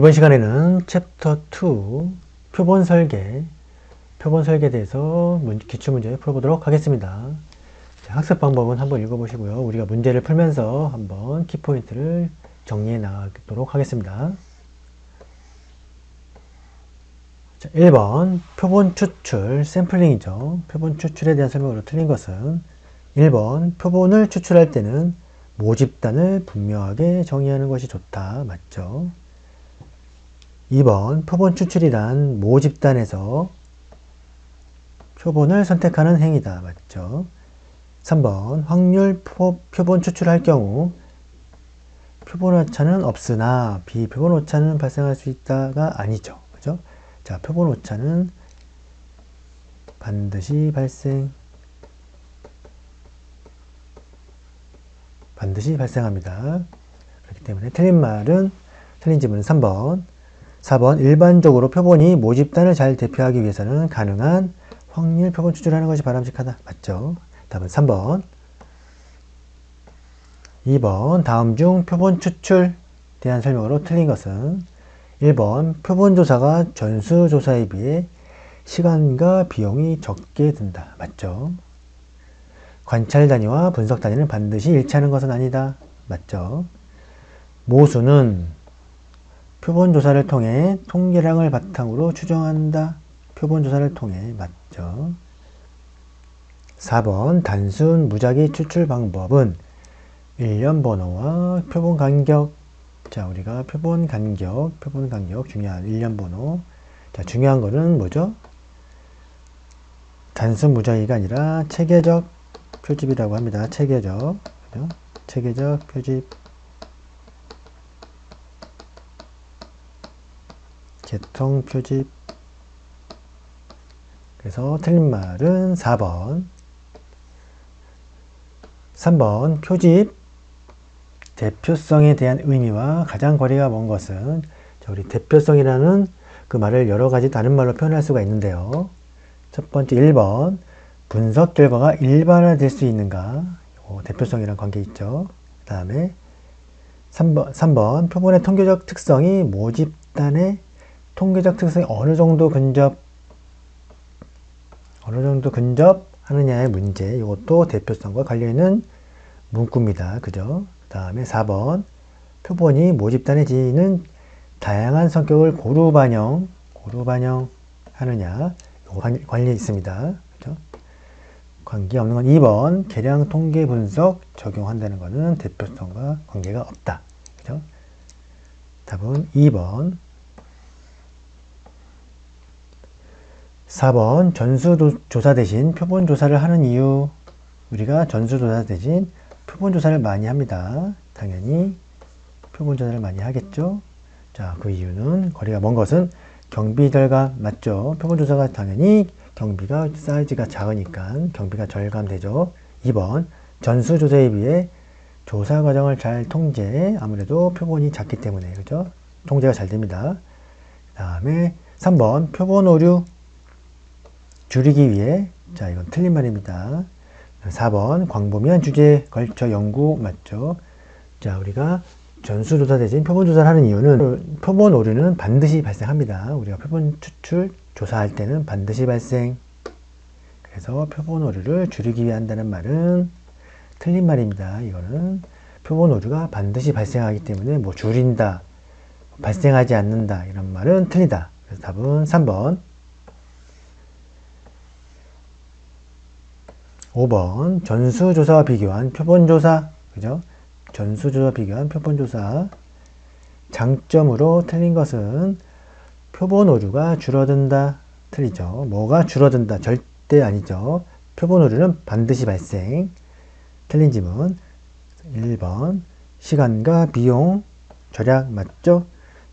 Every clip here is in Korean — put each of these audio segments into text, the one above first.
이번 시간에는 챕터 2 표본 설계에 대해서 기출문제 풀어보도록 하겠습니다. 자, 학습 방법은 한번 읽어보시고요. 우리가 문제를 풀면서 한번 키포인트를 정리해 나가도록 하겠습니다. 자, 1번 표본 추출 샘플링이죠. 표본 추출에 대한 설명으로 틀린 것은 1번 표본을 추출할 때는 모집단을 분명하게 정의하는 것이 좋다. 맞죠? 2번 표본 추출이란 모집단에서 표본을 선택하는 행위다. 맞죠? 3번 확률 표본 추출할 경우 표본 오차는 없으나 비표본 오차는 발생할 수 있다가 아니죠. 그죠? 자, 표본 오차는 반드시 발생합니다. 그렇기 때문에 틀린 질문은 3번. 4번 일반적으로 표본이 모집단을 잘 대표하기 위해서는 가능한 확률 표본 추출하는 것이 바람직하다. 맞죠? 답은 3번. 2번 다음 중 표본 추출 대한 설명으로 틀린 것은 1번 표본조사가 전수조사에 비해 시간과 비용이 적게 든다. 맞죠? 관찰 단위와 분석 단위는 반드시 일치하는 것은 아니다. 맞죠? 모수는 표본조사를 통해 통계량을 바탕으로 추정한다. 표본조사를 통해. 맞죠? 4번 단순 무작위 추출 방법은 일련 번호와 표본 간격. 자, 우리가 표본 간격 중요한 일련 번호. 자, 중요한 거는 뭐죠? 단순 무작위가 아니라 체계적 표집이라고 합니다. 체계적. 그죠? 체계적 표집. 개통 표집. 그래서 틀린 말은 4번. 3번 표집 대표성에 대한 의미와 가장 거리가 먼 것은, 자, 우리 대표성이라는 그 말을 여러 가지 다른 말로 표현할 수가 있는데요. 첫 번째 1번 분석 결과가 일반화될 수 있는가. 대표성이랑 관계 있죠. 그 다음에 3번 표본의 통계적 특성이 모집단의 통계적 특성이 어느 정도 근접하느냐의 문제. 이것도 대표성과 관련있는 문구입니다. 그죠? 그 다음에 4번 표본이 모집단에 지니는 다양한 성격을 고루 반영하느냐. 관련이 있습니다. 그죠? 관계 없는 건 2번 계량 통계 분석 적용한다는 것은 대표성과 관계가 없다. 그죠? 답은 2번. 4번 전수조사 대신 표본조사를 하는 이유. 우리가 전수조사 대신 표본조사를 많이 합니다. 당연히 표본조사를 많이 하겠죠. 자, 그 이유는 거리가 먼 것은 경비 절감. 맞죠? 표본조사가 당연히 경비가 사이즈가 작으니까 경비가 절감되죠. 2번 전수조사에 비해 조사 과정을 잘 통제. 아무래도 표본이 작기 때문에. 그죠? 통제가 잘 됩니다. 그 다음에 3번 표본 오류 줄이기 위해. 자, 이건 틀린 말입니다. 4번 광범위한 주제에 걸쳐 연구. 맞죠? 자, 우리가 전수조사 대신 표본조사를 하는 이유는 표본 오류는 반드시 발생합니다. 우리가 표본 추출 조사할 때는 반드시 발생. 그래서 표본 오류를 줄이기 위해 한다는 말은 틀린 말입니다. 이거는 표본 오류가 반드시 발생하기 때문에 뭐 줄인다, 발생하지 않는다 이런 말은 틀리다. 그래서 답은 3번. 5번 전수조사와 비교한 표본조사. 그죠? 전수조사 비교한 표본조사. 장점으로 틀린 것은 표본 오류가 줄어든다. 틀리죠. 뭐가 줄어든다? 절대 아니죠. 표본 오류는 반드시 발생. 틀린 질문 1번 시간과 비용 절약. 맞죠?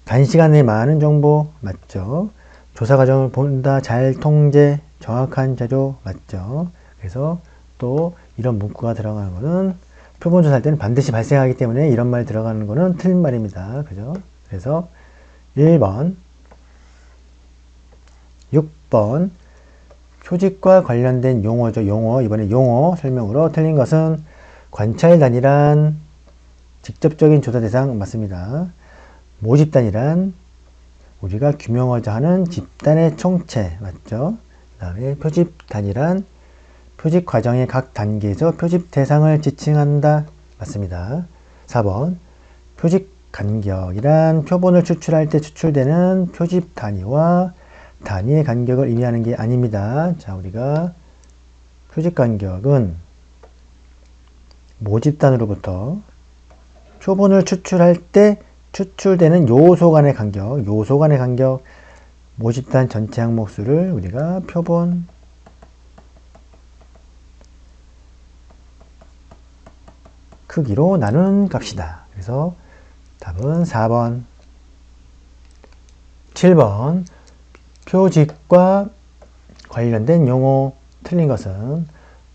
단시간에 많은 정보. 맞죠? 조사 과정을 보다 잘 통제, 정확한 자료. 맞죠? 그래서 또 이런 문구가 들어가는 거는 표본조사 할 때는 반드시 발생하기 때문에 이런 말 들어가는 거는 틀린 말입니다. 그죠? 그래서 1번. 6번 표집과 관련된 용어죠. 이번에 용어 설명으로 틀린 것은 관찰 단위란 직접적인 조사 대상. 맞습니다. 모집단이란 우리가 규명하자 하는 집단의 총체, 맞죠? 그 다음에 표집 단위란 표집 과정의 각 단계에서 표집 대상을 지칭한다. 맞습니다. 4번 표집 간격이란 표본을 추출할 때 추출되는 표집 단위와 단위의 간격을 의미하는 게 아닙니다. 자, 우리가 표집 간격은 모집단으로부터 표본을 추출할 때 추출되는 요소 간의 간격, 모집단 전체 항목수를 우리가 표본 크기로 나눈 값이다. 그래서 답은 4번. 7번 표집과 관련된 용어 틀린 것은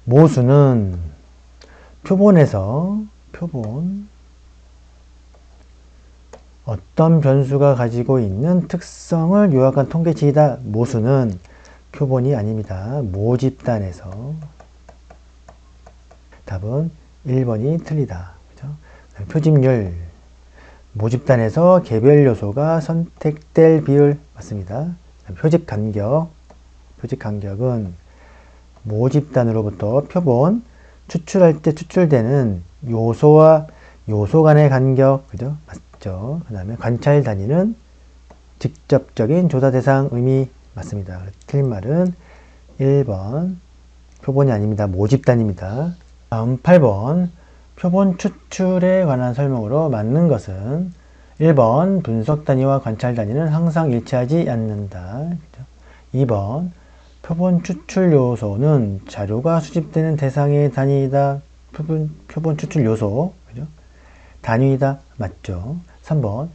모수는 표본에서 어떤 변수가 가지고 있는 특성을 요약한 통계치이다. 모수는 표본이 아닙니다. 모집단에서. 답은 1번이 틀리다. 그죠? 표집률. 모집단에서 개별 요소가 선택될 비율. 맞습니다. 표집 간격은 모집단으로부터 표본 추출할 때 추출되는 요소와 요소 간의 간격. 그죠? 맞죠? 그 다음에 관찰 단위는 직접적인 조사 대상 의미. 맞습니다. 틀린 말은 1번. 표본이 아닙니다. 모집단입니다. 다음 8번. 표본 추출에 관한 설명으로 맞는 것은 1번. 분석 단위와 관찰 단위는 항상 일치하지 않는다. 2번. 표본 추출 요소는 자료가 수집되는 대상의 단위이다. 표본 추출 요소. 그죠? 단위이다. 맞죠? 3번.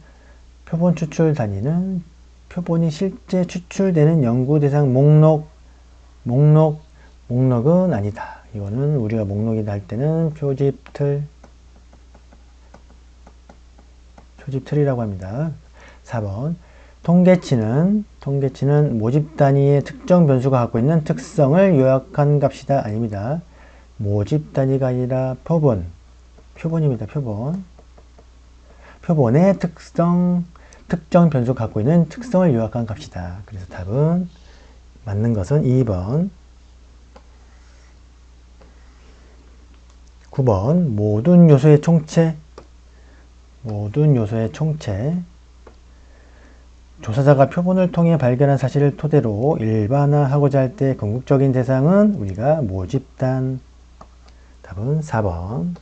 표본 추출 단위는 표본이 실제 추출되는 연구 대상 목록은 아니다. 이거는 우리가 목록이다 할 때는 표집틀이라고 합니다. 4번. 통계치는 모집 단위의 특정 변수가 갖고 있는 특성을 요약한 값이다. 아닙니다. 모집 단위가 아니라 표본입니다. 표본의 특정 변수가 갖고 있는 특성을 요약한 값이다. 그래서 답은 맞는 것은 2번. 9번. 모든 요소의 총체. 조사자가 표본을 통해 발견한 사실을 토대로 일반화하고자 할 때 궁극적인 대상은 우리가 모집단. 답은 4번.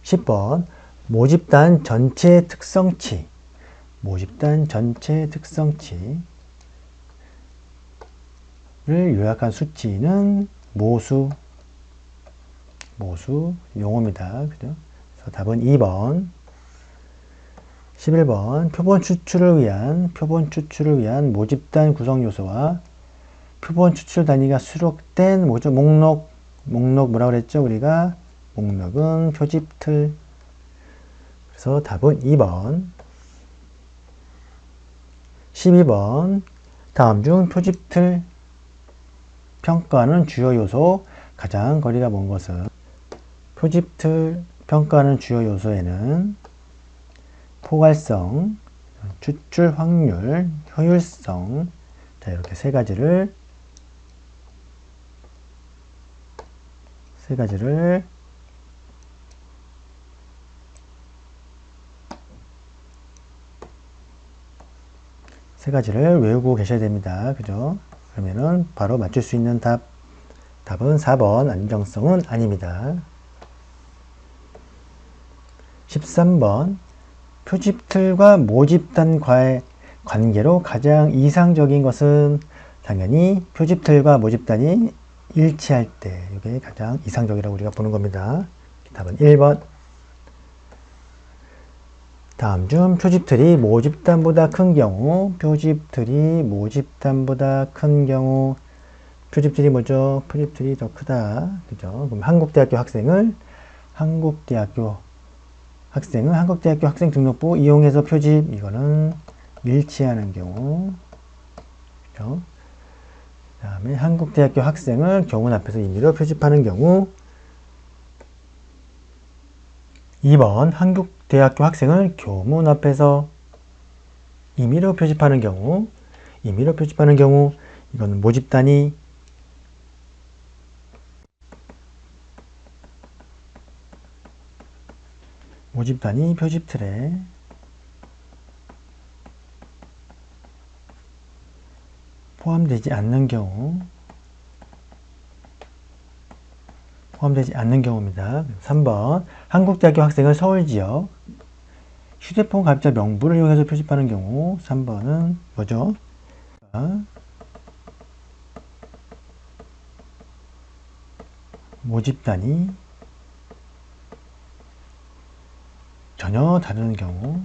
10번. 모집단 전체 특성치를 요약한 수치는 모수 용어입니다. 그죠? 그래서 답은 2번. 11번. 표본 추출을 위한 모집단 구성 요소와 표본 추출 단위가 수록된 목록 뭐라고 그랬죠? 우리가 목록은 표집틀. 그래서 답은 2번. 12번. 다음 중 표집틀 평가하는 주요 요소 가장 거리가 먼 것은 표집틀 평가하는 주요 요소에는 포괄성, 추출 확률, 효율성. 자, 이렇게 세 가지를 외우고 계셔야 됩니다. 그죠? 그러면은 바로 맞출 수 있는 답은 4번. 안정성은 아닙니다. 13번. 표집틀과 모집단과의 관계로 가장 이상적인 것은 당연히 표집틀과 모집단이 일치할 때, 이게 가장 이상적이라고 우리가 보는 겁니다. 답은 1번. 다음 중 표집틀이 모집단보다 큰 경우, 표집틀이 뭐죠? 표집틀이 더 크다. 그죠? 그럼 한국대학교 학생 등록부 이용해서 표집, 이거는 일치하는 경우. 그죠? 그 다음에 한국대학교 학생을 교문 앞에서 임의로 표집하는 경우. 2번. 한국대학교 학생을 교문 앞에서 임의로 표집하는 경우, 이거는 모집 단위, 표집 틀에 포함되지 않는 경우입니다. 3번, 한국대학교 학생을 서울지역 휴대폰 가입자 명부를 이용해서 표집하는 경우, 3번은 뭐죠? 모집 단위 전혀 다른 경우.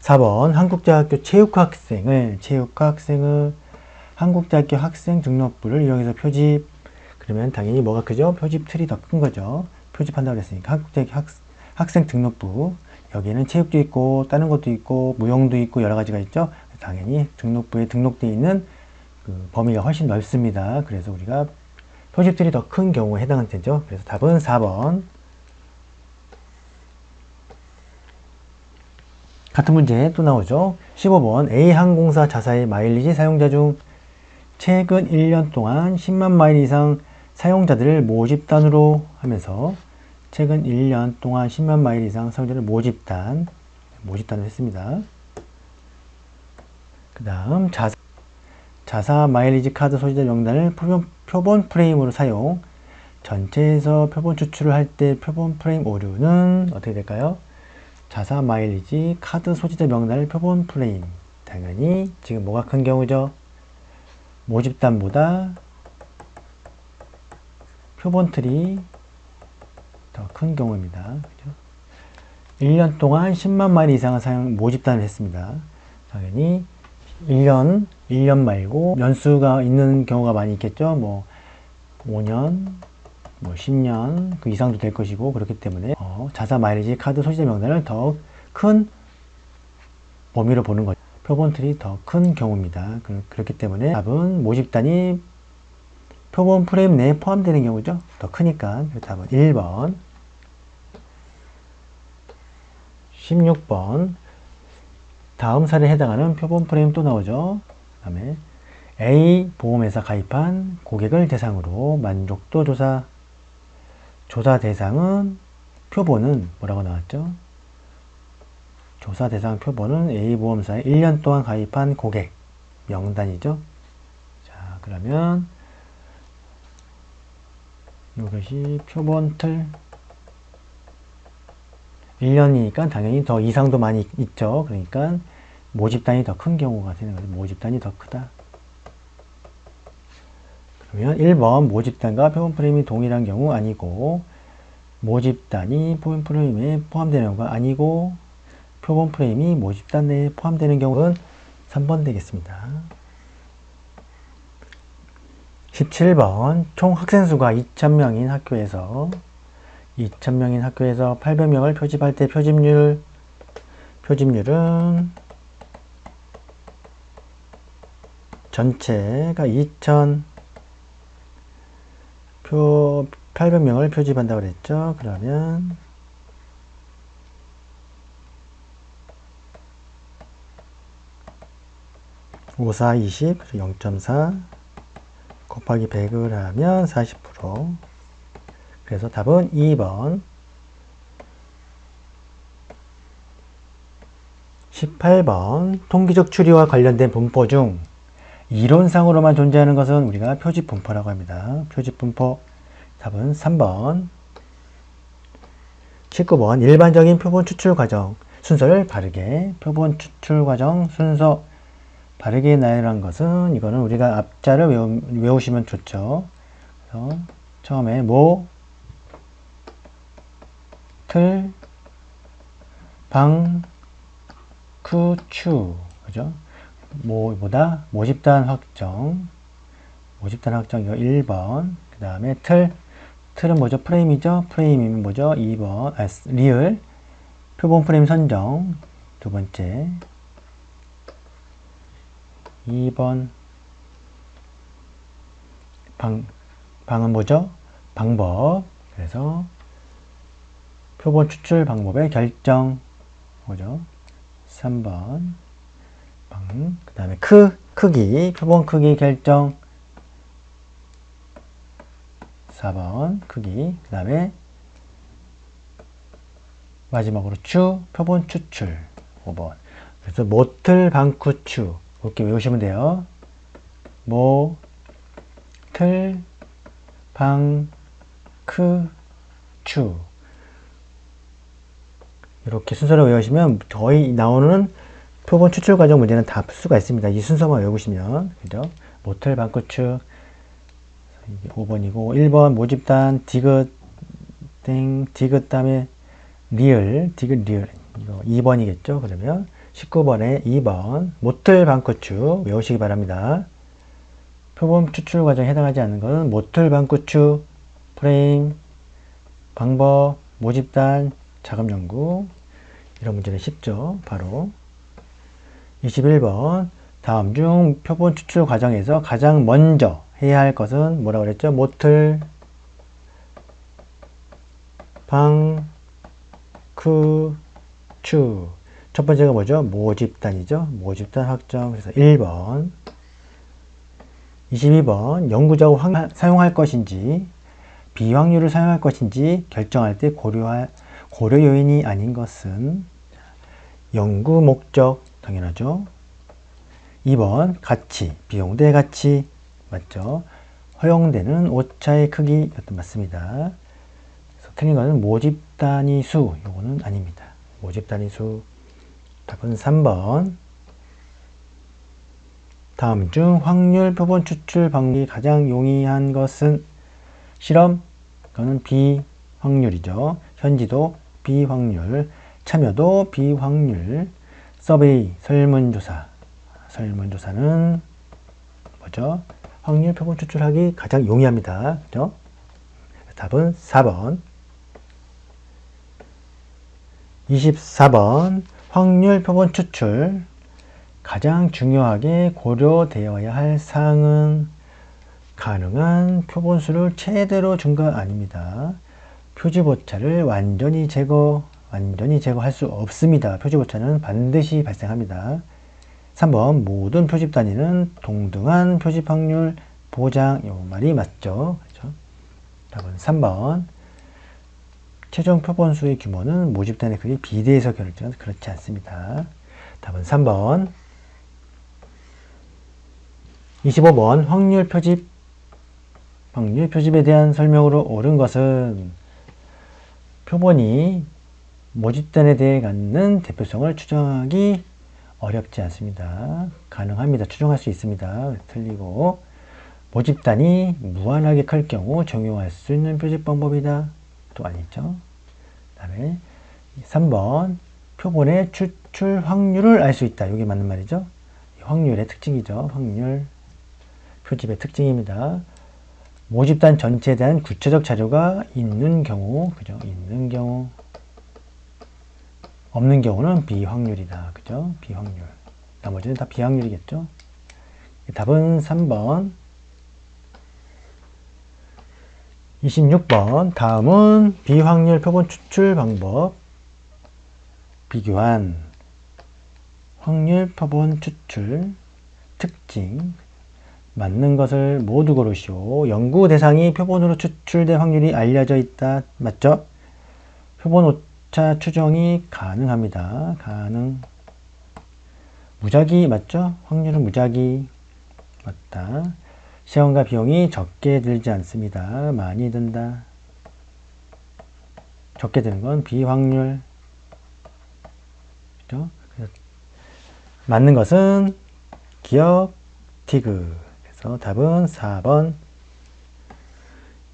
4번, 한국대학교 체육학생을 한국대학교 학생 등록부를 이용해서 표집. 그러면 당연히 뭐가 크죠? 표집 틀이 더 큰 거죠. 표집한다고 그랬으니까 한국대학교 학생 등록부, 여기에는 체육도 있고 다른 것도 있고 무용도 있고 여러 가지가 있죠. 당연히 등록부에 등록되어 있는 그 범위가 훨씬 넓습니다. 그래서 우리가 표집 틀이 더 큰 경우에 해당은 되죠. 그래서 답은 4번. 같은 문제 또 나오죠. 15번, A항공사 자사의 마일리지 사용자 중 최근 1년 동안 10만 마일 이상 사용자들을 모집단으로 하면서 최근 1년 동안 10만 마일 이상 사용자를 모집단을 했습니다. 그 다음 자사 마일리지 카드 소지자 명단을 표본 프레임으로 사용. 전체에서 표본 추출을 할 때 표본 프레임 오류는 어떻게 될까요? 자사 마일리지 카드 소지자 명단을 표본 프레임. 당연히 지금 뭐가 큰 경우죠? 모집단보다 표본 틀이 더 큰 경우입니다. 그죠? 1년 동안 10만 마일 이상을 모집단을 했습니다. 당연히 1년 말고 연수가 있는 경우가 많이 있겠죠. 뭐 5년, 뭐 10년 그 이상도 될 것이고, 그렇기 때문에 자사 마일리지 카드 소지자 명단을 더 큰 범위로 보는 거죠. 표본 틀이 더 큰 경우입니다. 그렇기 때문에 답은 모집단이 표본 프레임 내에 포함되는 경우죠. 더 크니까. 답은 1번. 16번, 다음 사례에 해당하는 표본 프레임 또 나오죠. 그 다음에 A 보험회사 가입한 고객을 대상으로 만족도 조사. 조사 대상은 표본은 뭐라고 나왔죠? 조사 대상 표본은 A 보험사에 1년 동안 가입한 고객 명단이죠. 자, 그러면 이것이 표본 틀 1년이니까 당연히 더 이상도 많이 있죠. 그러니까 모집단이 더 큰 경우가 되는 거죠. 모집단이 더 크다. 그러면 1번 모집단과 표본 프레임이 동일한 경우 아니고, 모집단이 표본 프레임에 포함되는 경우가 아니고, 표본 프레임이 모집단 내에 포함되는 경우는 3번 되겠습니다. 17번, 총 학생 수가 2,000명인 학교에서 800명을 표집할 때 표집률은 전체가 800명을 표집한다고 그랬죠. 그러면 5, 4, 20, 0.4 곱하기 100을 하면 40%. 그래서 답은 2번. 18번, 통계적 추리와 관련된 분포 중 이론상으로만 존재하는 것은 우리가 표집 분포라고 합니다. 표집 분포. 답은 3번. 19번, 일반적인 표본 추출 과정 순서를 표본 추출 과정 순서 바르게 나열한 것은, 이거는 우리가 앞자를 외우시면 좋죠. 그래서 처음에 틀, 방, 크, 추. 그죠? 모집단 확정. 이거 1번. 그 다음에 틀은 뭐죠? 프레임이죠? 프레임이면 뭐죠? 2번. 리을. 표본 프레임 선정. 두 번째. 2번. 방은 뭐죠? 방법. 그래서 표본 추출 방법의 결정. 뭐죠? 3번 그 다음에 크기 표본 크기 결정 4번 크기 그 다음에 마지막으로 표본 추출 5번. 그래서 모틀 방쿠추 이렇게 외우시면 돼요. 모틀 방크추 이렇게 순서로 외우시면 거의 나오는 표본 추출 과정 문제는 다 풀 수가 있습니다. 이 순서만 외우시면 그죠? 모틀 방쿠추 5번이고 1번 모집단 디귿 다음에 디귿 리을 이거 2번이겠죠. 그러면 19번에 2번 모틀 방쿠추 외우시기 바랍니다. 표본 추출 과정에 해당하지 않는 것은 모틀 방쿠추 프레임 방법 모집단 자금 연구 이런 문제는 쉽죠. 바로 21번 다음 중 표본 추출 과정에서 가장 먼저 해야 할 것은 뭐라고 그랬죠? 모틀 방쿠추 첫 번째가 뭐죠? 모집단이죠. 모집단 확정. 그래서 1번 22번 연구자가 사용할 것인지 비확률을 사용할 것인지 결정할 때 고려 요인이 아닌 것은 연구 목적 당연하죠. 2번 가치 비용 대 가치 맞죠. 허용되는 오차의 크기 이것도 맞습니다. 그래서 틀린 것은 모집 단위 수 요거는 아닙니다. 모집 단위 수 답은 3번 다음 중 확률 표본 추출 방법이 가장 용이한 것은 실험 이거는 비확률이죠. 현지도 비확률 참여도 비확률 서베이 설문조사는 뭐죠? 확률 표본 추출하기 가장 용이합니다. 그죠? 답은 4번 24번 확률 표본 추출 가장 중요하게 고려되어야 할 사항은 가능한 표본수를 최대로 준 것 아닙니다. 표지오차를 완전히 제거할 수 없습니다. 표지오차는 반드시 발생합니다. 3번 모든 표집 단위는 동등한 표집 확률 보장 이 말이 맞죠. 그렇죠? 답은 3번 최종 표본수의 규모는 모집 단위 크기 비례해서 결정해서 그렇지 않습니다. 답은 3번 25번 확률 표집에 대한 설명으로 옳은 것은 표본이 모집단에 대해 갖는 대표성을 추정하기 어렵지 않습니다. 가능합니다. 추정할 수 있습니다. 틀리고 모집단이 무한하게 클 경우 적용할 수 있는 표집 방법이다. 또 아니죠. 그 다음에 3번 표본의 추출 확률을 알 수 있다. 이게 맞는 말이죠. 확률의 특징이죠. 확률 표집의 특징입니다. 모집단 전체에 대한 구체적 자료가 있는 경우, 그죠? 있는 경우, 없는 경우는 비확률이다. 그죠? 비확률. 나머지는 다 비확률이겠죠? 답은 3번. 26번. 다음은 비확률 표본 추출 방법. 비교한 확률 표본 추출 특징. 맞는 것을 모두 고르시오. 연구 대상이 표본으로 추출될 확률이 알려져 있다. 맞죠? 표본 오차 추정이 가능합니다. 무작위 맞죠? 확률은 무작위 맞다. 시간과 비용이 적게 들지 않습니다. 많이 든다. 적게 드는 건 비확률. 그죠? 그래서 맞는 것은 기억 티그. 그래서 답은 4번.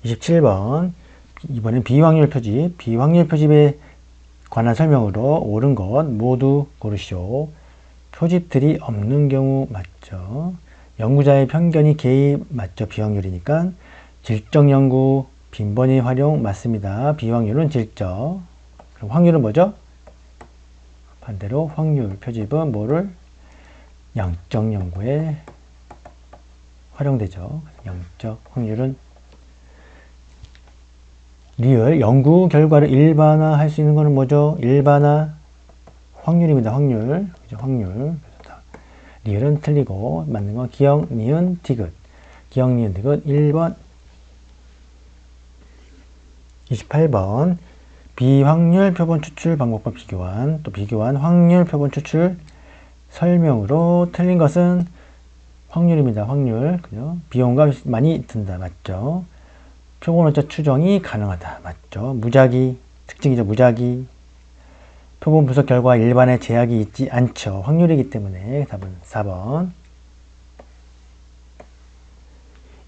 27번. 이번엔 비확률 표집에 관한 설명으로 옳은 것 모두 고르시오. 표집들이 없는 경우 맞죠. 연구자의 편견이 개입 맞죠. 비확률이니까. 질적 연구, 빈번히 활용 맞습니다. 비확률은 질적. 그럼 확률은 뭐죠? 반대로 확률, 표집은 뭐를? 양적 연구에 활용되죠. 양적 확률은 리얼 연구 결과를 일반화 할 수 있는 것은 뭐죠? 일반화 확률입니다. 확률. 그죠? 확률. 리을은 틀리고 맞는 건 기역, 니은, 디귿. 기역, 니은, 디귿 1번. 28번. 비확률 표본 추출 방법과 비교한, 또 비교한 확률 표본 추출 설명으로 틀린 것은 확률입니다. 확률. 그죠? 비용과 많이 든다. 맞죠? 표본 오차 추정이 가능하다. 맞죠? 무작위. 특징이죠. 무작위. 표본 분석 결과 일반에 제약이 있지 않죠. 확률이기 때문에 답은 4번.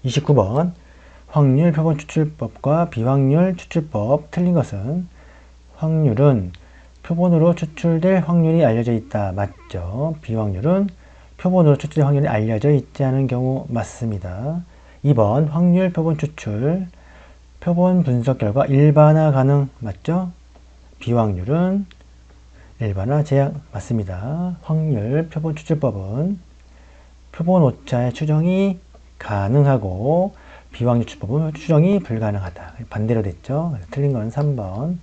29번. 확률 표본 추출법과 비확률 추출법 틀린 것은 확률은 표본으로 추출될 확률이 알려져 있다. 맞죠? 비확률은 표본으로 추출될 확률이 알려져 있지 않은 경우 맞습니다. 2번. 확률 표본 추출 표본 분석 결과 일반화 가능. 맞죠? 비확률은 일반화 제약 맞습니다. 확률 표본 추출법은 표본 오차의 추정이 가능하고 비확률 추출법은 추정이 불가능하다. 반대로 됐죠. 틀린 건 3번.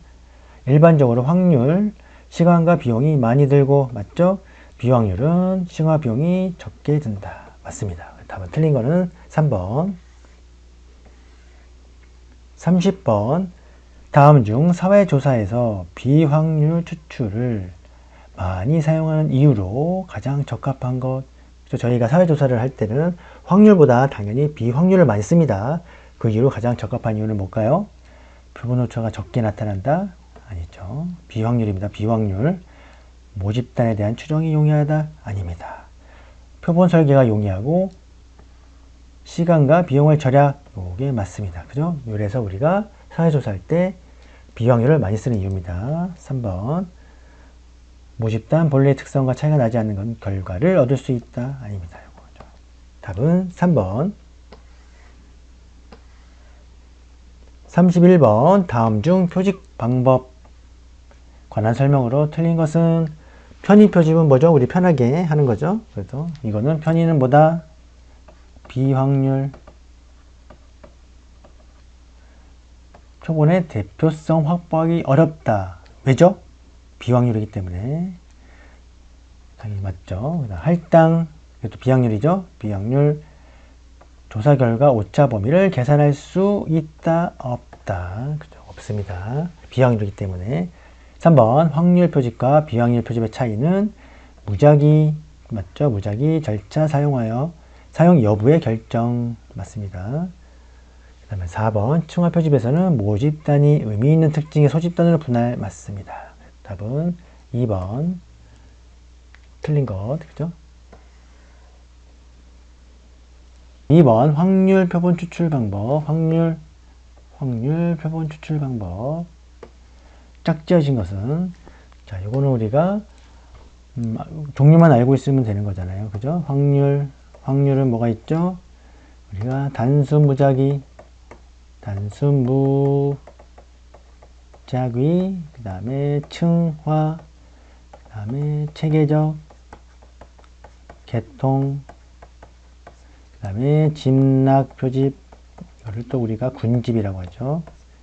일반적으로 확률 시간과 비용이 많이 들고 맞죠? 비확률은 시간과 비용이 적게 든다. 맞습니다. 답은 틀린 거는 3번. 30번. 다음 중 사회조사에서 비확률 추출을 많이 사용하는 이유로 가장 적합한 것. 저희가 사회조사를 할 때는 확률보다 당연히 비확률을 많이 씁니다. 그 이유로 가장 적합한 이유는 뭘까요? 표본 오차가 적게 나타난다? 아니죠. 비확률입니다. 비확률. 모집단에 대한 추정이 용이하다? 아닙니다. 표본 설계가 용이하고 시간과 비용을 절약. 요게 맞습니다. 그죠? 그래서 우리가 사회조사할 때 비확률을 많이 쓰는 이유입니다. 3번. 모집단 본래의 특성과 차이가 나지 않는 건 결과를 얻을 수 있다. 아닙니다. 답은 3번. 31번. 다음 중 표직 방법 관한 설명으로 틀린 것은 편의 표집은 뭐죠? 우리 편하게 하는 거죠. 그래서 이거는 편의는 뭐다? 비확률. 표본의 대표성 확보하기 어렵다. 왜죠? 비확률이기 때문에. 당연히 맞죠. 할당, 이것도 비확률이죠. 비확률. 조사 결과 오차 범위를 계산할 수 있다, 없다. 그죠? 없습니다. 비확률이기 때문에. 3번. 확률 표집과 비확률 표집의 차이는 무작위, 맞죠? 무작위 절차 사용하여 사용 여부의 결정. 맞습니다. 그 다음에 4번. 층화 표집에서는 모집단이 의미 있는 특징의 소집단으로 분할. 맞습니다. 답은 2번. 틀린 것. 그죠? 2번. 확률 표본 추출 방법. 확률 표본 추출 방법. 짝지어진 것은, 자, 요거는 우리가, 종류만 알고 있으면 되는 거잖아요. 그죠? 확률은 뭐가 있죠? 우리가 단수 무작위, 그 다음에 층화, 그 다음에 체계적, 개통, 그 다음에 집락 표집, 이거를 또 우리가 군집이라고 하죠.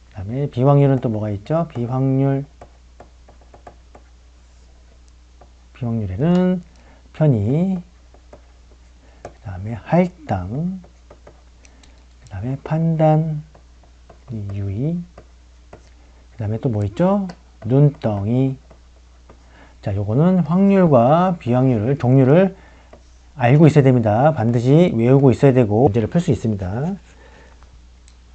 그 다음에 비확률은 또 뭐가 있죠? 비확률에는 편의, 그 다음에 할당, 그 다음에 판단, 유의, 그 다음에 또 뭐 있죠? 눈덩이. 자, 요거는 확률과 비확률을, 종류를 알고 있어야 됩니다. 반드시 외우고 있어야 되고 문제를 풀 수 있습니다.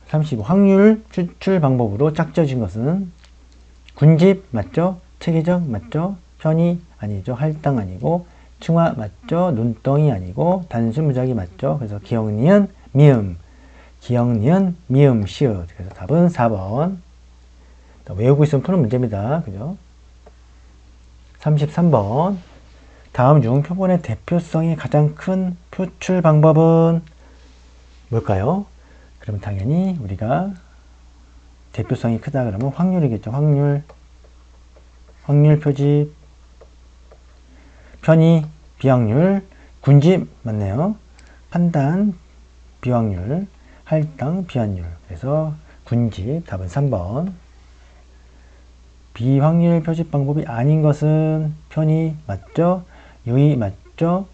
35. 확률 추출 방법으로 짝지어진 것은 군집 맞죠? 체계적 맞죠? 편의 아니죠? 할당 아니고 층화 맞죠? 눈덩이 아니고 단수 무작위 맞죠? 그래서 기역 니은 미음 시읒. 그래서 답은 4번. 외우고 있으면 푸는 문제입니다. 그죠? 33번. 다음 중 표본의 대표성이 가장 큰 표출 방법은 뭘까요? 그러면 당연히 우리가 대표성이 크다 그러면 확률이겠죠. 확률 표집, 편의, 비확률, 군집 맞네요. 판단, 비확률, 할당, 비확률. 그래서 군집 답은 3번. 비확률 표집 방법이 아닌 것은 편의 맞죠? 유의 맞죠?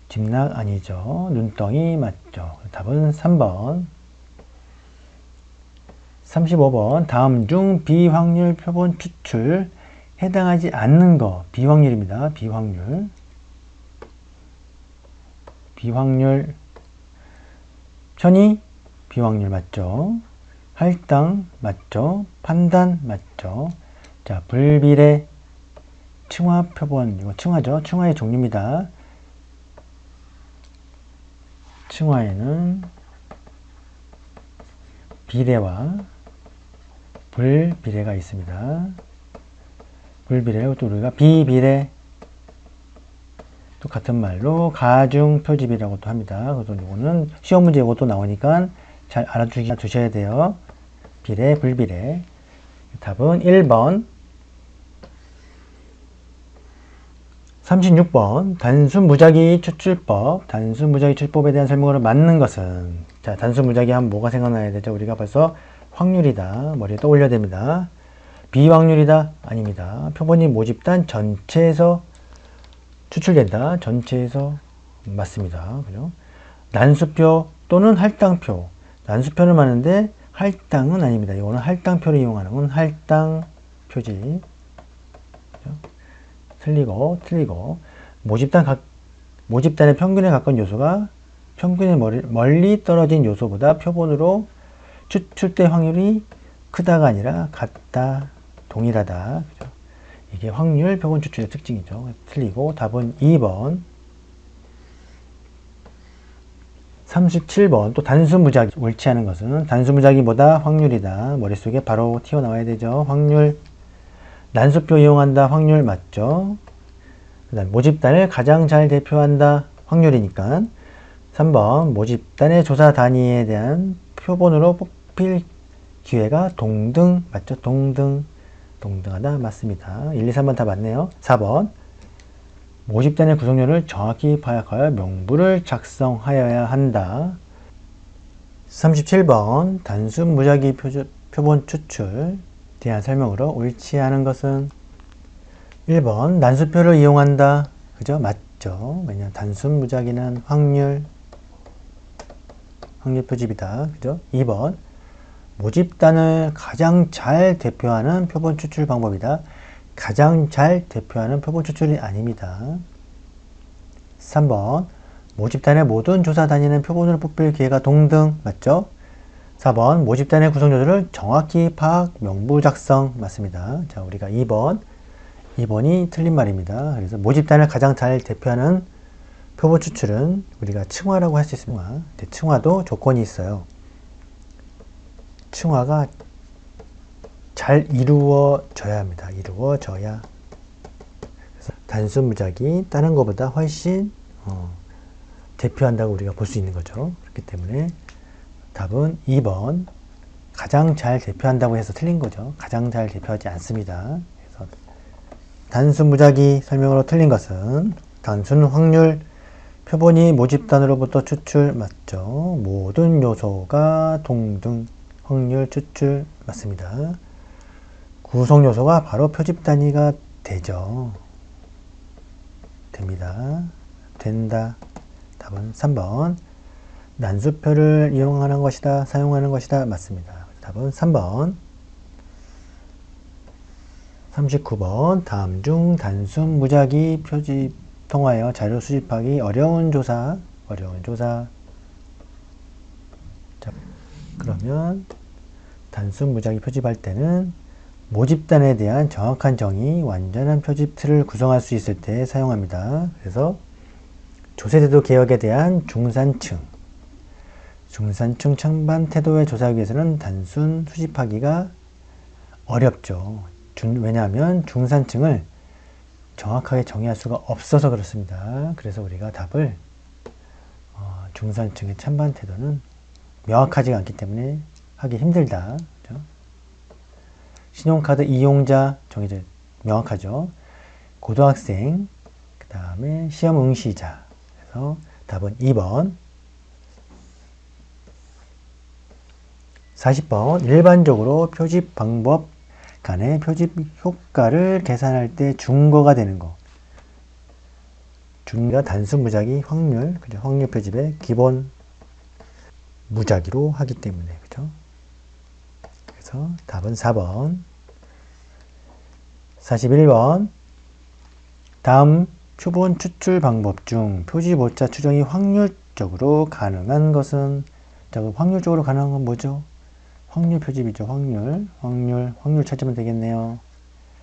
집락 아니죠? 눈덩이 맞죠? 답은 3번. 35번 다음 중 비확률 표본 추출 해당하지 않는 거 비확률입니다. 비확률 편의 비확률 맞죠? 할당 맞죠? 판단 맞죠? 자, 불비례 층화 표본 이거 층화죠? 층화의 종류입니다. 층화에는 비례와 불비례가 있습니다. 불비례 또 우리가 비비례 또 같은 말로 가중 표집이라고도 합니다. 그래서 이거는 시험 문제 이것도 나오니까 잘 알아두셔야 돼요. 비례, 불비례. 답은 1번. 36번 단순 무작위 추출법. 단순 무작위 추출법에 대한 설명으로 맞는 것은 자, 단순 무작위 하면 뭐가 생각나야 되죠? 우리가 벌써 확률이다. 머리에 떠올려야 됩니다. 비확률이다? 아닙니다. 표본이 모집단 전체에서 추출된다. 전체에서 맞습니다. 그죠? 난수표 또는 할당표. 난수표는 맞는데 할당은 아닙니다. 이거는 할당표를 이용하는 건 할당 표지. 그죠? 틀리고 모집단의 평균에 가까운 요소가 평균에 멀리 떨어진 요소보다 표본으로 추출될 확률이 크다가 아니라 같다, 동일하다. 그죠? 이게 확률 표본 추출의 특징이죠. 틀리고 답은 2번. 37번 또 단순 무작위 옳지 않은 것은 단순 무작위보다 확률이다. 머릿속에 바로 튀어나와야 되죠. 확률 난수표 이용한다. 확률 맞죠. 그 다음 모집단을 가장 잘 대표한다. 확률이니까 3번 모집단의 조사 단위에 대한 표본으로 뽑힐 기회가 동등 맞죠. 동등하다 맞습니다. 1, 2, 3번 다 맞네요. 4번 모집단의 구성료를 정확히 파악하여 명부를 작성하여야 한다. 37번 단순 무작위 표본 추출 대한 설명으로 옳지 않은 것은 1번 난수표를 이용한다. 그죠? 맞죠? 왜냐하면 단순 무작위는 확률 표집이다. 그죠? 2번 모집단을 가장 잘 대표하는 표본 추출 방법이다. 가장 잘 대표하는 표본 추출이 아닙니다. 3번 모집단의 모든 조사 단위는 표본으로 뽑힐 기회가 동등 맞죠? 4번 모집단의 구성요소를 정확히 파악, 명부 작성 맞습니다. 자, 우리가 2번이 틀린 말입니다. 그래서 모집단을 가장 잘 대표하는 표본 추출은 우리가 층화라고 할 수 있습니다. 층화도 조건이 있어요. 층화가 잘 이루어져야 합니다. 이루어져야. 그래서 단순 무작위 다른 것보다 훨씬 대표한다고 우리가 볼 수 있는 거죠. 그렇기 때문에 답은 2번 가장 잘 대표한다고 해서 틀린 거죠. 가장 잘 대표하지 않습니다. 그래서 단순 무작위 설명으로 틀린 것은 단순 확률 표본이 모집단으로부터 추출 맞죠. 모든 요소가 동등 확률 추출 맞습니다. 구성 요소가 바로 표집 단위가 되죠. 된다. 답은 3번. 난수표를 이용하는 것이다. 사용하는 것이다. 맞습니다. 답은 3번. 39번. 다음 중 단순 무작위 표집 통하여 자료 수집하기 어려운 조사. 자, 그러면 단순 무작위 표집할 때는 모집단에 대한 정확한 정의, 완전한 표집 틀을 구성할 수 있을 때 사용합니다. 그래서 조세제도 개혁에 대한 중산층 찬반 태도의 조사하기 위해서는 단순 수집하기가 어렵죠. 왜냐하면 중산층을 정확하게 정의할 수가 없어서 그렇습니다. 그래서 우리가 답을 중산층의 찬반 태도는 명확하지가 않기 때문에 하기 힘들다. 그렇죠? 신용카드 이용자 정의도 명확하죠. 고등학생, 그 다음에 시험 응시자. 그래서 답은 2번. 40번 일반적으로 표집 방법 간의 표집 효과를 계산할 때 준거가 되는 거. 준거 단수 무작위 확률, 그죠? 확률 표집의 기본 무작위로 하기 때문에, 그죠? 그래서 답은 4번. 41번. 다음 표본 추출 방법 중 표집 오차 추정이 확률적으로 가능한 것은, 자, 확률적으로 가능한 건 뭐죠? 확률 표집이죠. 확률 찾으면 되겠네요.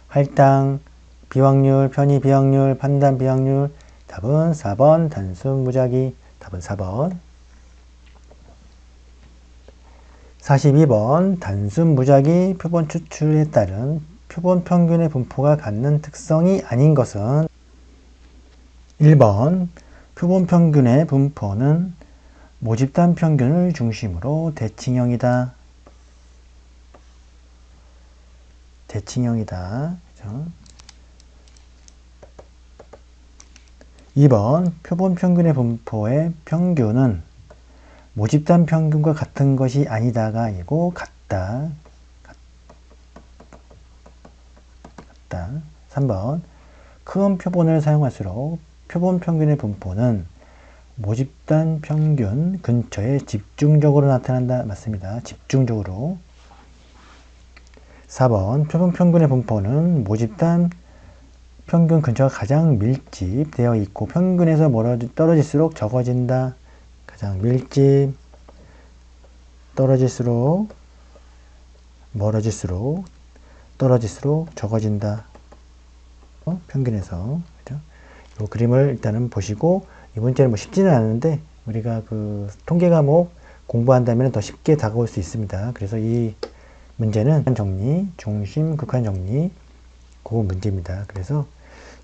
할당, 비확률, 편의 비확률, 판단 비확률. 답은 4번 단순 무작위. 답은 4번. 42번 단순 무작위 표본 추출에 따른 표본 평균의 분포가 갖는 특성이 아닌 것은 1번 표본 평균의 분포는 모집단 평균을 중심으로 대칭형이다. 대칭형이다. 그죠? 2번 표본 평균의 분포의 평균은 모집단 평균과 같은 것이 아니다가 아니고 같다. 3번 큰 표본을 사용할수록 표본 평균의 분포는 모집단 평균 근처에 집중적으로 나타난다. 맞습니다. 집중적으로. 4번 표본 평균의 분포는 모집단 평균 근처가 가장 밀집되어 있고 평균에서 떨어질수록 적어진다. 가장 밀집, 떨어질수록, 멀어질수록, 떨어질수록 적어진다. 평균에서. 그죠? 이 그림을 일단은 보시고, 이 문제는 뭐 쉽지는 않은데, 우리가 그 통계 과목 공부한다면 더 쉽게 다가올 수 있습니다. 그래서 이 문제는 정리, 중심, 극한 정리, 그 문제입니다. 그래서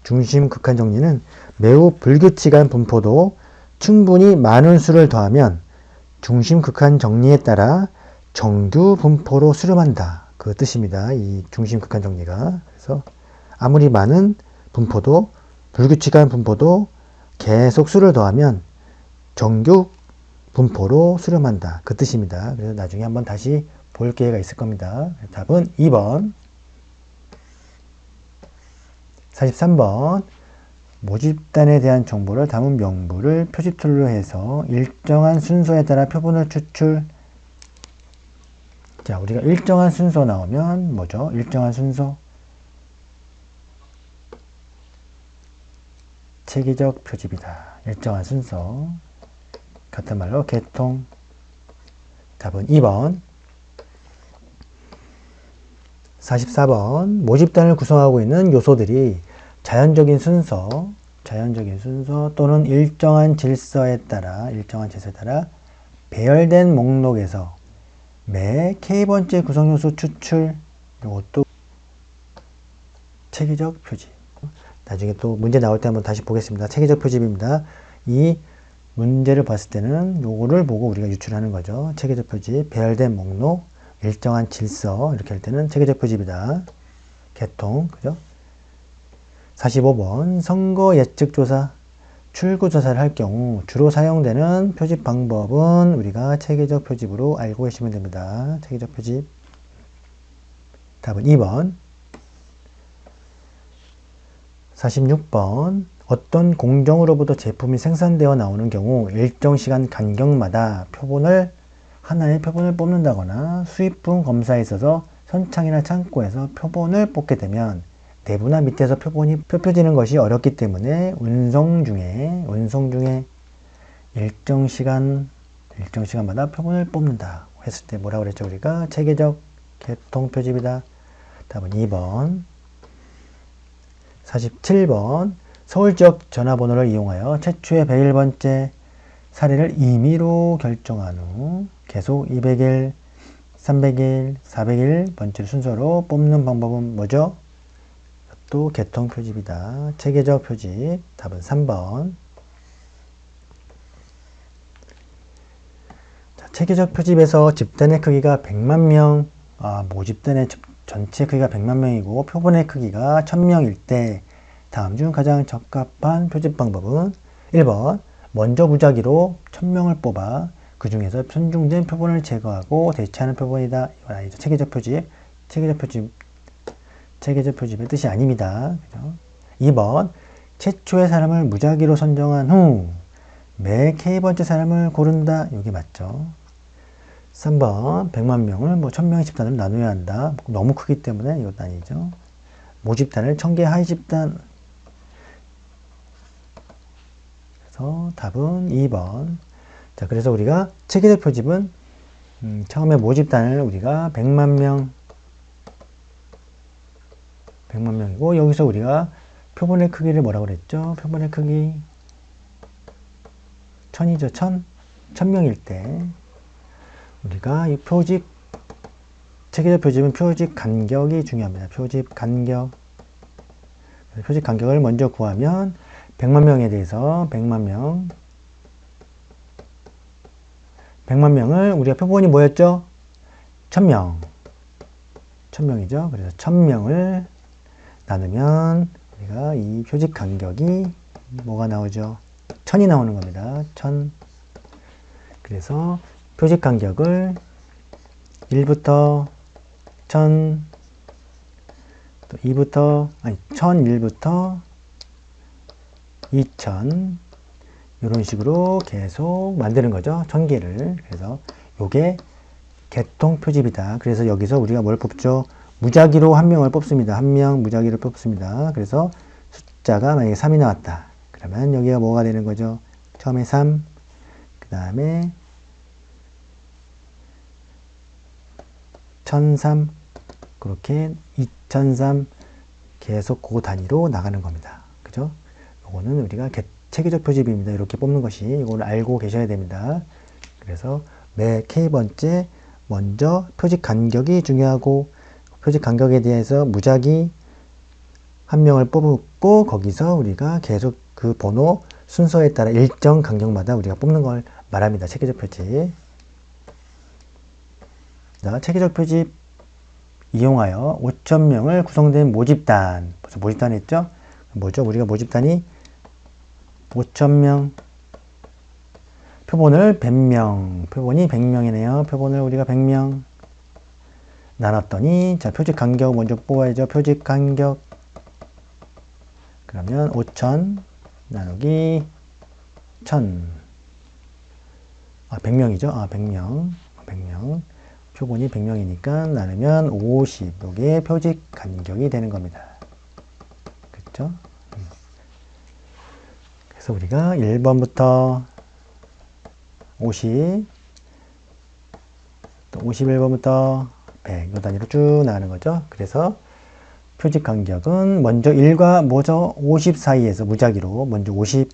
중심, 극한 정리는 매우 불규칙한 분포도 충분히 많은 수를 더하면 중심, 극한 정리에 따라 정규 분포로 수렴한다. 그 뜻입니다. 이 중심, 극한 정리가. 그래서 아무리 많은 분포도, 불규칙한 분포도 계속 수를 더하면 정규 분포로 수렴한다. 그 뜻입니다. 그래서 나중에 한번 다시 볼 기회가 있을 겁니다. 답은 2번. 43번. 모집단에 대한 정보를 담은 명부를 표집툴로 해서 일정한 순서에 따라 표본을 추출. 자, 우리가 일정한 순서 나오면 뭐죠? 일정한 순서. 체계적 표집이다. 일정한 순서. 같은 말로 개통. 답은 2번. 44번. 모집단을 구성하고 있는 요소들이 자연적인 순서 또는 일정한 질서에 따라 배열된 목록에서 매 K번째 구성요소 추출. 이것도 체계적 표집. 나중에 또 문제 나올 때 한번 다시 보겠습니다. 체계적 표집입니다. 이 문제를 봤을 때는 요거를 보고 우리가 유출하는 거죠. 체계적 표집, 배열된 목록, 일정한 질서, 이렇게 할 때는 체계적 표집이다. 개통, 그죠? 45번 선거 예측조사, 출구조사를 할 경우 주로 사용되는 표집 방법은 우리가 체계적 표집으로 알고 계시면 됩니다. 체계적 표집. 답은 2번. 46번 어떤 공정으로부터 제품이 생산되어 나오는 경우 일정 시간 간격마다 하나의 표본을 뽑는다거나 수입품 검사에 있어서 선창이나 창고에서 표본을 뽑게 되면 내부나 밑에서 표본이 펴펴지는 것이 어렵기 때문에 운송 중에 일정 시간마다 표본을 뽑는다 했을 때 뭐라고 그랬죠? 우리가 체계적 개통 표집이다. 답은 2번. 47번 서울 지역 전화번호를 이용하여 최초의 101번째 사례를 임의로 결정한 후 계속 200일, 300일, 400일 번째 순서로 뽑는 방법은 뭐죠? 또 개통 표집이다. 체계적 표집. 답은 3번. 자, 체계적 표집에서 집단의 크기가 100만 명, 모집단의 전체 크기가 100만 명이고 표본의 크기가 1000명일 때 다음 중 가장 적합한 표집 방법은 1번 먼저 무작위로 1000명을 뽑아 그 중에서 편중된 표본을 제거하고 대체하는 표본이다. 이건 아니죠. 체계적 표집. 체계적 표집 체계적 표집의 뜻이 아닙니다. 그죠? 2번, 최초의 사람을 무작위로 선정한 후 매 K번째 사람을 고른다. 이게 맞죠. 3번, 100만 명을 1000명의 집단으로 나누어야 한다. 너무 크기 때문에 이것도 아니죠. 모집단을 1000개 하위 집단. 그래서 답은 2번. 자, 그래서 우리가 체계적 표집은 처음에 모집단을 우리가 100만 명이고, 여기서 우리가 표본의 크기를 뭐라고 그랬죠? 표본의 크기 1000이죠. 1000명일 때 우리가 이 표집, 체계적 표집은 표집 간격이 중요합니다. 표집 간격을 먼저 구하면 100만 명에 대해서 100만 명을 우리가 표본이 뭐였죠? 1000명이죠. 그래서 1000명을 나누면 우리가 이 표집 간격이 뭐가 나오죠? 1000이 나오는 겁니다. 1000. 그래서 표집 간격을 1부터 1000, 또 1001부터 2000, 이런 식으로 계속 만드는 거죠. 1000개를. 그래서 요게 개통 표집이다. 그래서 여기서 우리가 뭘 뽑죠? 무작위로 한 명을 뽑습니다. 한 명 무작위로 뽑습니다. 그래서 숫자가 만약에 3이 나왔다. 그러면 여기가 뭐가 되는 거죠? 처음에 3, 그 다음에 1003, 그렇게 2003 계속 그 단위로 나가는 겁니다. 그죠? 요거는 우리가 체계적 표집입니다. 이렇게 뽑는 것이, 이걸 알고 계셔야 됩니다. 그래서 매 K번째 먼저 표집 간격이 중요하고, 표집 간격에 대해서 무작위 한 명을 뽑고, 거기서 우리가 계속 그 번호 순서에 따라 일정 간격마다 우리가 뽑는 걸 말합니다. 체계적 표집. 자, 체계적 표집 이용하여 5000명을 구성된 모집단. 벌써 모집단 했죠? 뭐죠? 우리가 모집단이 5000명, 표본을 100명, 표본이 100명이네요. 표본을 우리가 100명 나눴더니, 자, 표집 간격 먼저 뽑아야죠. 표집 간격. 그러면 5000 나누기 1000. 100명이죠. 100명. 표본이 100명이니까 나누면 50. 이게 표집 간격이 되는 겁니다. 그렇죠? 그래서 우리가 1번부터 50, 또 51번부터 100, 이 단위로 쭉 나가는 거죠. 그래서 표집 간격은 먼저 1과 50 사이에서 무작위로, 먼저 50,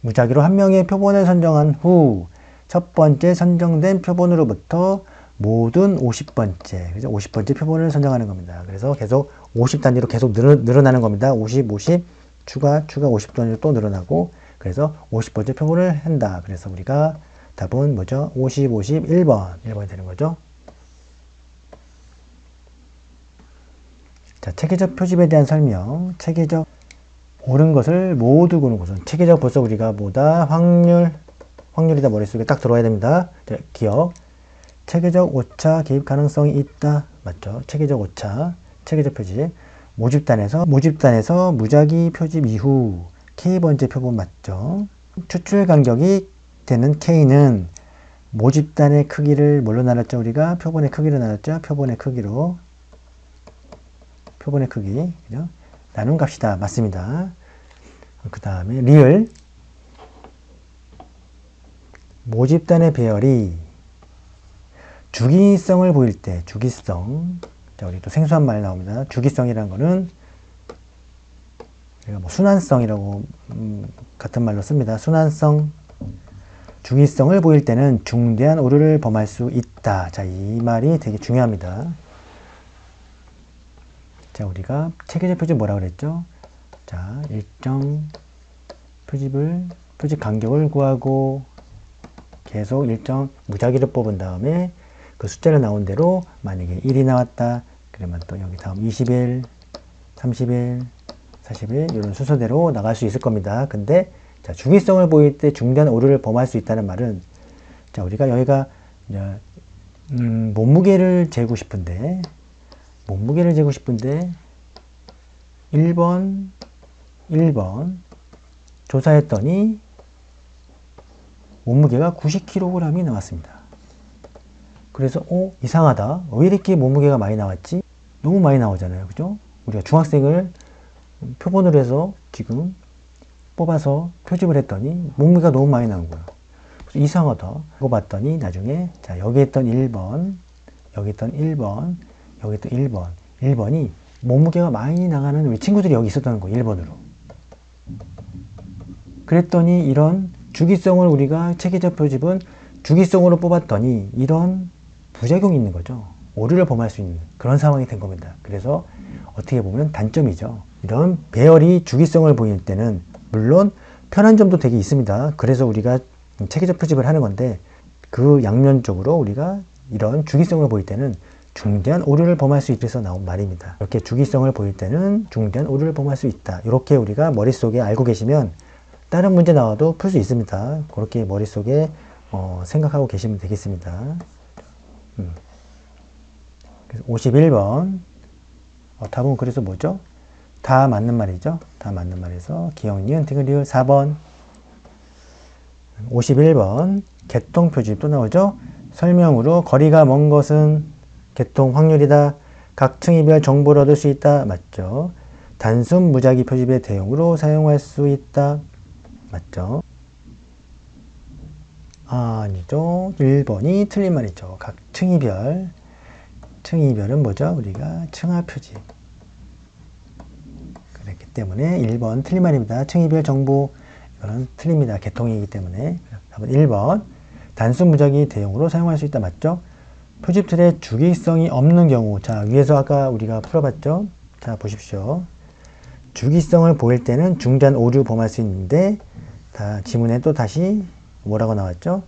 무작위로 한 명의 표본을 선정한 후, 첫 번째 선정된 표본으로부터 모든 50번째, 그죠? 50번째 표본을 선정하는 겁니다. 그래서 계속 50단위로 계속 늘어나는 겁니다. 50, 추가 50단위로 또 늘어나고, 그래서 50번째 표본을 한다. 그래서 우리가 답은 뭐죠? 50, 1번이 되는 거죠. 자, 체계적 표집에 대한 설명. 체계적, 옳은 것을 모두 고른 것은, 체계적 벌써 우리가 뭐다? 확률이다. 머릿속에 딱 들어와야 됩니다. 자, 기억. 체계적 오차 개입 가능성이 있다. 맞죠? 체계적 오차, 체계적 표집. 모집단에서 무작위 표집 이후 K번째 표본 맞죠? 추출 간격이 되는 K는 모집단의 크기를 뭘로 나눴죠? 우리가 표본의 크기로 나눴죠? 표본의 크기로. 표본의 크기. 그죠? 나눈 값이다. 맞습니다. 그 다음에 리을. 모집단의 배열이 주기성을 보일 때, 주기성. 자, 우리 또 생소한 말 나옵니다. 주기성이라는 거는 우리가 순환성이라고 같은 말로 씁니다. 순환성. 주기성을 보일 때는 중대한 오류를 범할 수 있다. 자, 이 말이 되게 중요합니다. 자, 우리가 체계적 표집 뭐라고 그랬죠? 자, 일정 표집 간격을 구하고 계속 일정 무작위를 뽑은 다음에 그 숫자를 나온 대로 만약에 1이 나왔다. 그러면 또 여기 다음 21, 31, 41 이런 순서대로 나갈 수 있을 겁니다. 근데 자, 주기성을 보일 때 중대한 오류를 범할 수 있다는 말은, 자, 우리가 여기가 몸무게를 재고 싶은데 몸무게를 재고 싶은데 1번 조사했더니 몸무게가 90kg이 나왔습니다. 그래서 이상하다. 왜 이렇게 몸무게가 많이 나왔지? 너무 많이 나오잖아요. 그죠? 우리가 중학생을 표본으로 해서 지금 뽑아서 표집을 했더니 몸무게가 너무 많이 나온 거예요. 그래서 이상하다. 이거 봤더니 나중에 자, 여기 있던 1번, 여기 있던 1번, 여기 있던 1번, 1번이 몸무게가 많이 나가는 우리 친구들이 여기 있었다는 거예요. 1번으로. 그랬더니 이런 주기성을 우리가 체계적 표집은 주기성으로 뽑았더니 이런 부작용이 있는 거죠. 오류를 범할 수 있는 그런 상황이 된 겁니다. 그래서 어떻게 보면 단점이죠. 이런 배열이 주기성을 보일 때는 물론 편한 점도 되게 있습니다. 그래서 우리가 체계적 표집을 하는 건데 그 양면적으로 우리가 이런 주기성을 보일 때는 중대한 오류를 범할 수 있어서 나온 말입니다. 이렇게 주기성을 보일 때는 중대한 오류를 범할 수 있다. 이렇게 우리가 머릿속에 알고 계시면 다른 문제 나와도 풀 수 있습니다. 그렇게 머릿속에 생각하고 계시면 되겠습니다. 그래서 51번 답은 그래서 뭐죠? 다 맞는 말이죠. 다 맞는 말에서 기역, 니은, 디귿, 리을 4번 51번 개통 표집 또 나오죠. 설명으로 거리가 먼 것은 개통 확률이다. 각 층위별 정보를 얻을 수 있다. 맞죠? 단순 무작위 표집의 대용으로 사용할 수 있다. 맞죠? 아니죠. 1번이 틀린 말이죠. 각 층위별. 층위별은 뭐죠? 우리가 층하 표집. 그렇기 때문에 1번 틀린 말입니다. 층위별 정보. 이거는 틀립니다. 개통이기 때문에. 답은 1번. 단순 무작위 대용으로 사용할 수 있다. 맞죠? 표집틀에 주기성이 없는 경우. 자, 위에서 아까 우리가 풀어봤죠? 자, 보십시오. 주기성을 보일 때는 중대한 오류 범할 수 있는데, 지문에 또 다시 뭐라고 나왔죠?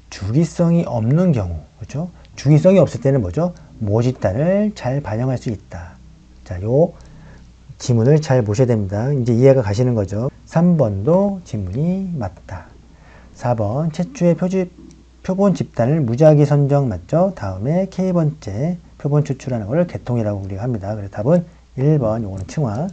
주기성이 없는 경우. 그렇죠? 주기성이 없을 때는 뭐죠? 모집단을 잘 반영할 수 있다. 자, 요 지문을 잘 보셔야 됩니다. 이제 이해가 가시는 거죠. 3번도 지문이 맞다. 4번 최초의 표본 집단을 무작위 선정 맞죠? 다음에 K번째 표본 추출하는 걸 개통이라고 우리가 합니다. 그래서 답은 1번, 요거는 층화.